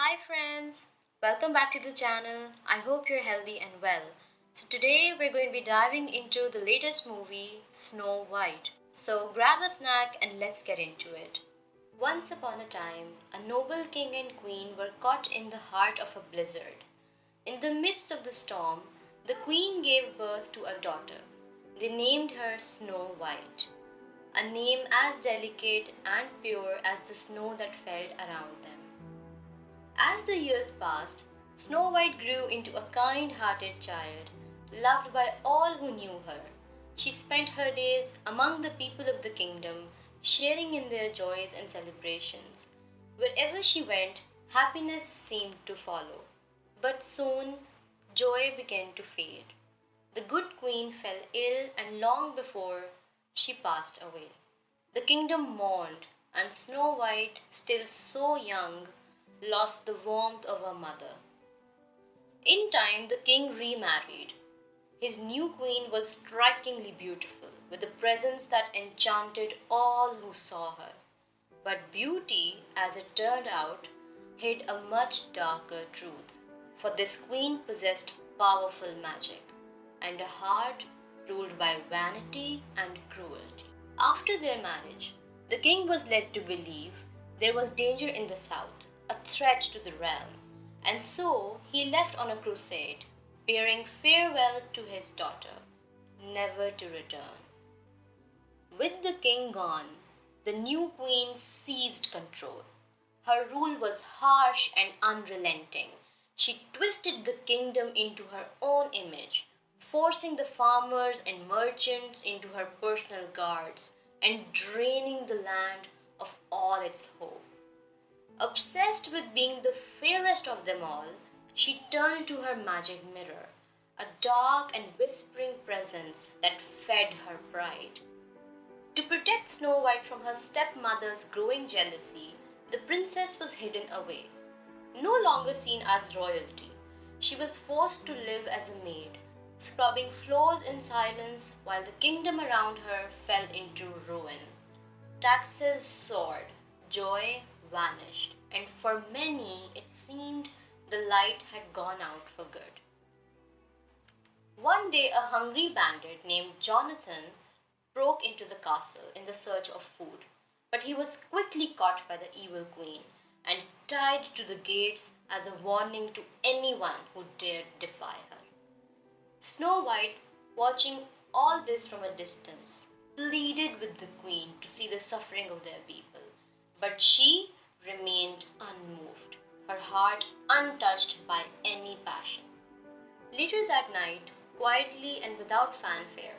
Hi friends, welcome back to the channel. I hope you're healthy and well. So today we're going to be diving into the latest movie, Snow White. So grab a snack and let's get into it. Once upon a time, a noble king and queen were caught in the heart of a blizzard. In the midst of the storm, the queen gave birth to a daughter. They named her Snow White, a name as delicate and pure as the snow that fell around them. As the years passed, Snow White grew into a kind hearted child, loved by all who knew her. She spent her days among the people of the kingdom, sharing in their joys and celebrations. Wherever she went, happiness seemed to follow. But soon, joy began to fade. The good queen fell ill, and long before she passed away, the kingdom mourned, and Snow White, still so young, lost the warmth of her mother. In time, the king remarried. His new queen was strikingly beautiful, with a presence that enchanted all who saw her. But beauty, as it turned out, hid a much darker truth. For this queen possessed powerful magic and a heart ruled by vanity and cruelty. After their marriage, the king was led to believe there was danger in the south, a threat to the realm, and so he left on a crusade, bidding farewell to his daughter, never to return. With the king gone, the new queen seized control. Her rule was harsh and unrelenting. She twisted the kingdom into her own image, forcing the farmers and merchants into her personal guards and draining the land of all its hope. Obsessed with being the fairest of them all, she turned to her magic mirror, a dark and whispering presence that fed her pride. To protect Snow White from her stepmother's growing jealousy, the princess was hidden away. No longer seen as royalty, she was forced to live as a maid, scrubbing floors in silence while the kingdom around her fell into ruin. Taxes soared, joy vanished, and for many it seemed the light had gone out for good. One day, a hungry bandit named Jonathan broke into the castle in the search of food, but he was quickly caught by the evil queen and tied to the gates as a warning to anyone who dared defy her. Snow White, watching all this from a distance, pleaded with the queen to see the suffering of their people, but she remained unmoved, her heart untouched by any passion. Later that night, quietly and without fanfare,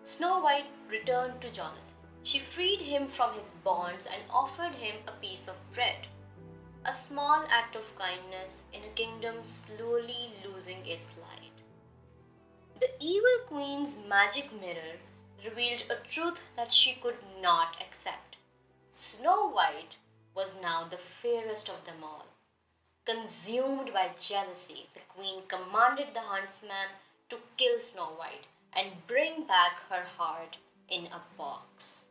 Snow White returned to Jonathan. She freed him from his bonds and offered him a piece of bread, a small act of kindness in a kingdom slowly losing its light. The evil queen's magic mirror revealed a truth that she could not accept. Snow White was now the fairest of them all. Consumed by jealousy, the queen commanded the huntsman to kill Snow White and bring back her heart in a box.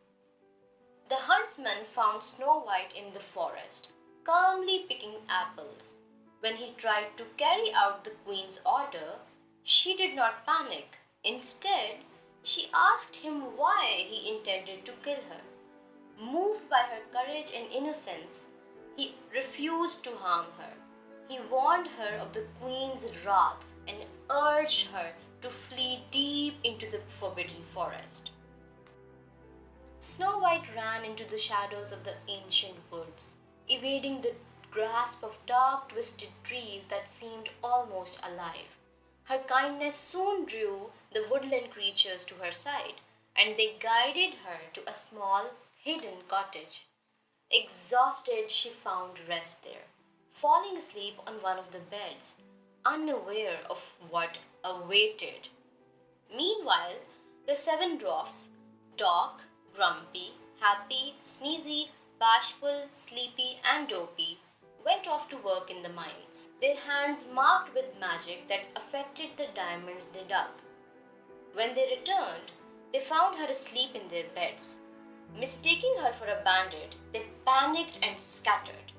The huntsman found Snow White in the forest, calmly picking apples. When he tried to carry out the queen's order, she did not panic. Instead, she asked him why he intended to kill her. Moved by her courage and innocence, he refused to harm her. He warned her of the queen's wrath and urged her to flee deep into the forbidden forest. Snow White ran into the shadows of the ancient woods, evading the grasp of dark, twisted trees that seemed almost alive. Her kindness soon drew the woodland creatures to her side, and they guided her to a small, hidden cottage. Exhausted, she found rest there, falling asleep on one of the beds, unaware of what awaited. Meanwhile, the seven dwarfs, Doc, Grumpy, Happy, Sneezy, Bashful, Sleepy, and Dopey, went off to work in the mines, their hands marked with magic that affected the diamonds they dug. When they returned, they found her asleep in their beds. Mistaking her for a bandit, they panicked and scattered.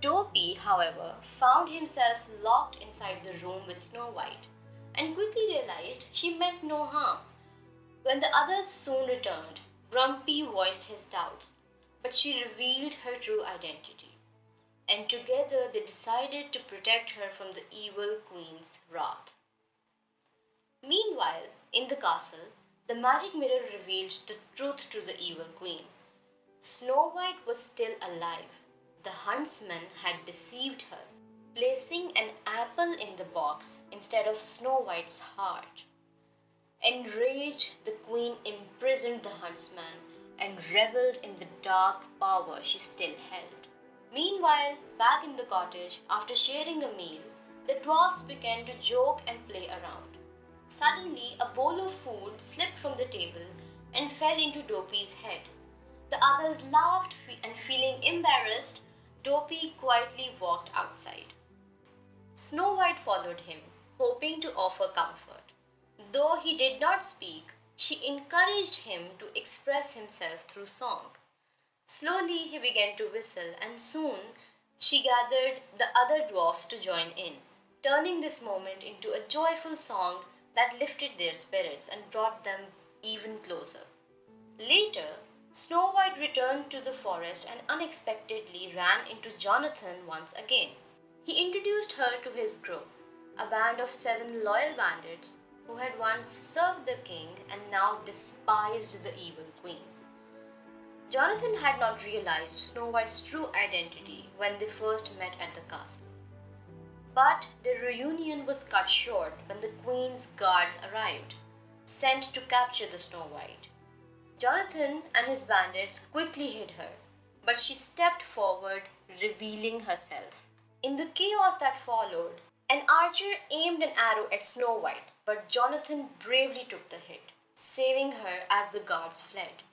Dopey, however, found himself locked inside the room with Snow White and quickly realized she meant no harm. When the others soon returned, Grumpy voiced his doubts, but she revealed her true identity, and together they decided to protect her from the evil queen's wrath. Meanwhile, in the castle, the magic mirror revealed the truth to the evil queen. Snow White was still alive. The huntsman had deceived her, placing an apple in the box instead of Snow White's heart. Enraged, the queen imprisoned the huntsman and reveled in the dark power she still held. Meanwhile, back in the cottage, after sharing a meal, the dwarfs began to joke and play around. Suddenly, a bowl of food slipped from the table and fell into Dopey's head. The others laughed and, feeling embarrassed, Dopey quietly walked outside. Snow White followed him, hoping to offer comfort. Though he did not speak, she encouraged him to express himself through song. Slowly he began to whistle, and soon she gathered the other dwarfs to join in, turning this moment into a joyful song that lifted their spirits and brought them even closer. Later, Snow White returned to the forest and unexpectedly ran into Jonathan once again. He introduced her to his group, a band of 7 loyal bandits who had once served the king and now despised the evil queen. Jonathan had not realized Snow White's true identity when they first met at the castle. But their reunion was cut short when the queen's guards arrived, sent to capture the Snow White. Jonathan and his bandits quickly hid her, but she stepped forward, revealing herself. In the chaos that followed, an archer aimed an arrow at Snow White, but Jonathan bravely took the hit, saving her as the guards fled.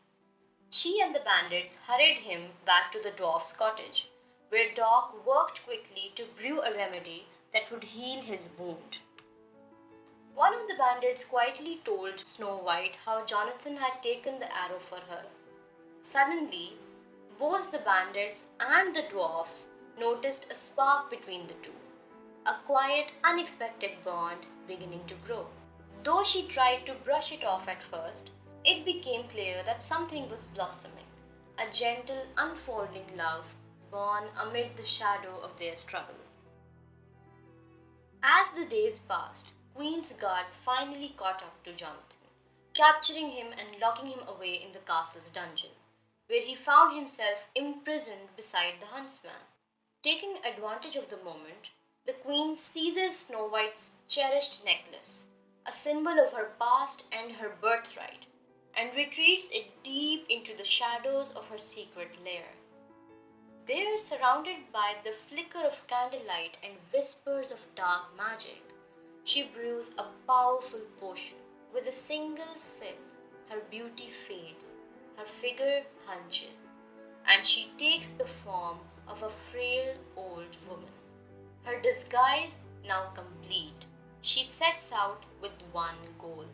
She and the bandits hurried him back to the dwarf's cottage, where Doc worked quickly to brew a remedy that would heal his wound. One of the bandits quietly told Snow White how Jonathan had taken the arrow for her. Suddenly, both the bandits and the dwarfs noticed a spark between the two, a quiet, unexpected bond beginning to grow. Though she tried to brush it off at first, it became clear that something was blossoming, a gentle, unfolding love born amid the shadow of their struggle. As the days passed, Queen's guards finally caught up to Jonathan, capturing him and locking him away in the castle's dungeon, where he found himself imprisoned beside the huntsman. Taking advantage of the moment, the queen seizes Snow White's cherished necklace, a symbol of her past and her birthright, and retreats it deep into the shadows of her secret lair. There, surrounded by the flicker of candlelight and whispers of dark magic, she brews a powerful potion. With a single sip, her beauty fades, her figure hunches, and she takes the form of a frail old woman. Her disguise now complete, she sets out with one goal: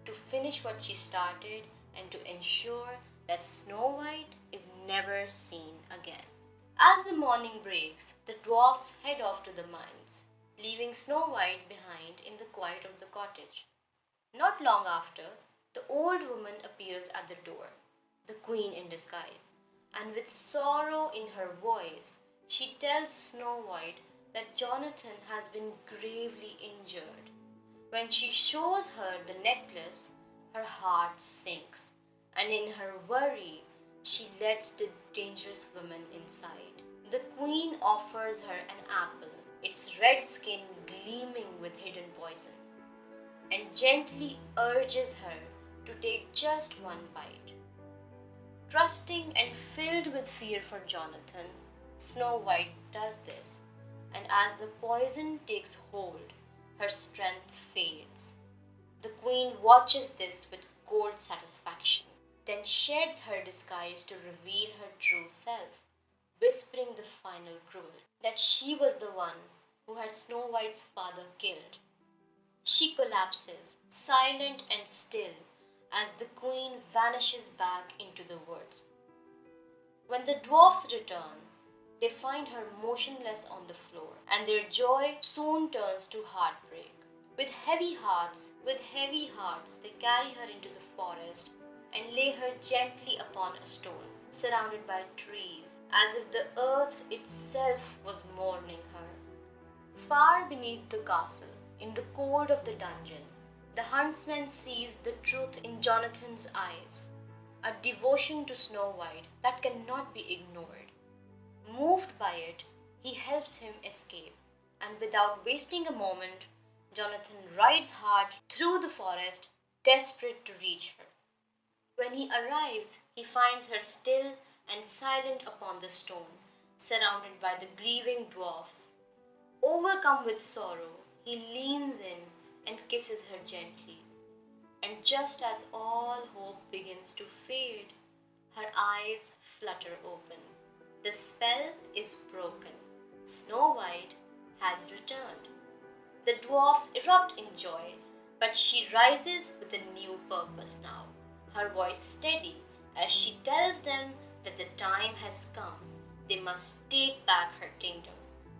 to finish what she started and to ensure that Snow White is never seen again. As the morning breaks, the dwarfs head off to the mines, leaving Snow White behind in the quiet of the cottage. Not long after, the old woman appears at the door, the queen in disguise, and with sorrow in her voice, she tells Snow White that Jonathan has been gravely injured. When she shows her the necklace, her heart sinks, and in her worry, she lets the dangerous woman inside. The queen offers her an apple, its red skin gleaming with hidden poison, and gently urges her to take just one bite. Trusting and filled with fear for Jonathan, Snow White does this, and as the poison takes hold, her strength fades. The queen watches this with cold satisfaction, then sheds her disguise to reveal her true self, whispering the final cruel that she was the one who had Snow White's father killed. She collapses, silent and still, as the queen vanishes back into the woods. When the dwarfs return, They find her motionless on the floor, and their joy soon turns to heartbreak. With heavy hearts, they carry her into the forest and lay her gently upon a stone, surrounded by trees, as if the earth itself was mourning her. Far beneath the castle, in the cold of the dungeon, the huntsman sees the truth in Jonathan's eyes, a devotion to Snow White that cannot be ignored. Moved by it, he helps him escape, and without wasting a moment, Jonathan rides hard through the forest, desperate to reach her. When he arrives, he finds her still and silent upon the stone, surrounded by the grieving dwarfs. Overcome with sorrow, he leans in and kisses her gently. And just as all hope begins to fade, her eyes flutter open. The spell is broken. Snow White has returned. The dwarfs erupt in joy, but she rises with a new purpose now, her voice steady as she tells them that the time has come. They must take back her kingdom.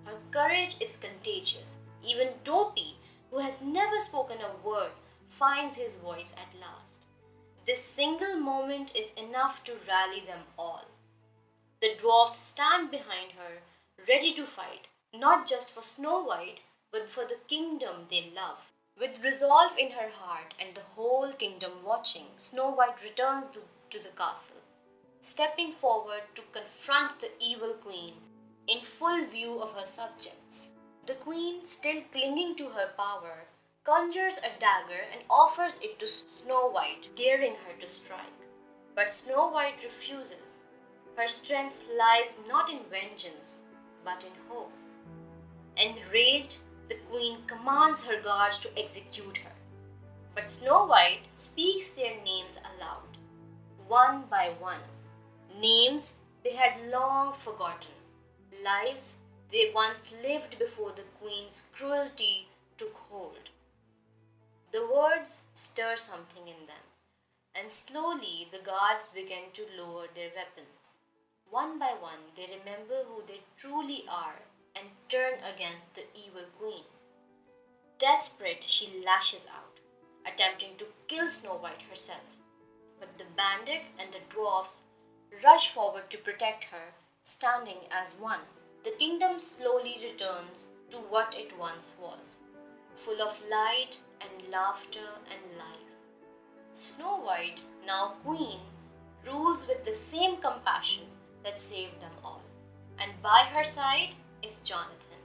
Her courage is contagious. Even Dopey, who has never spoken a word, finds his voice at last. This single moment is enough to rally them all. The dwarfs stand behind her, ready to fight, not just for Snow White, but for the kingdom they love. With resolve in her heart and the whole kingdom watching, Snow White returns to the castle, stepping forward to confront the evil queen in full view of her subjects. The queen, still clinging to her power, conjures a dagger and offers it to Snow White, daring her to strike. But Snow White refuses. Her strength lies not in vengeance, but in hope. Enraged, the queen commands her guards to execute her. But Snow White speaks their names aloud, one by one. Names they had long forgotten, lives they once lived before the queen's cruelty took hold. The words stir something in them, and slowly the guards begin to lower their weapons. One by one, they remember who they truly are and turn against the evil queen. Desperate, she lashes out, attempting to kill Snow White herself. But the bandits and the dwarfs rush forward to protect her, standing as one. The kingdom slowly returns to what it once was, full of light and laughter and life. Snow White, now queen, rules with the same compassion that saved them all. And by her side is Jonathan,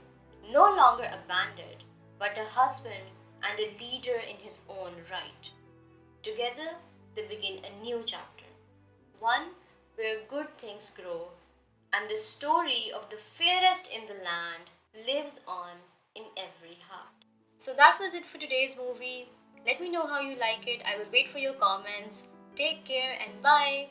no longer a bandit, but a husband and a leader in his own right. Together, they begin a new chapter, one where good things grow, and the story of the fairest in the land lives on in every heart. So that was it for today's movie. Let me know how you like it. I will wait for your comments. Take care and bye.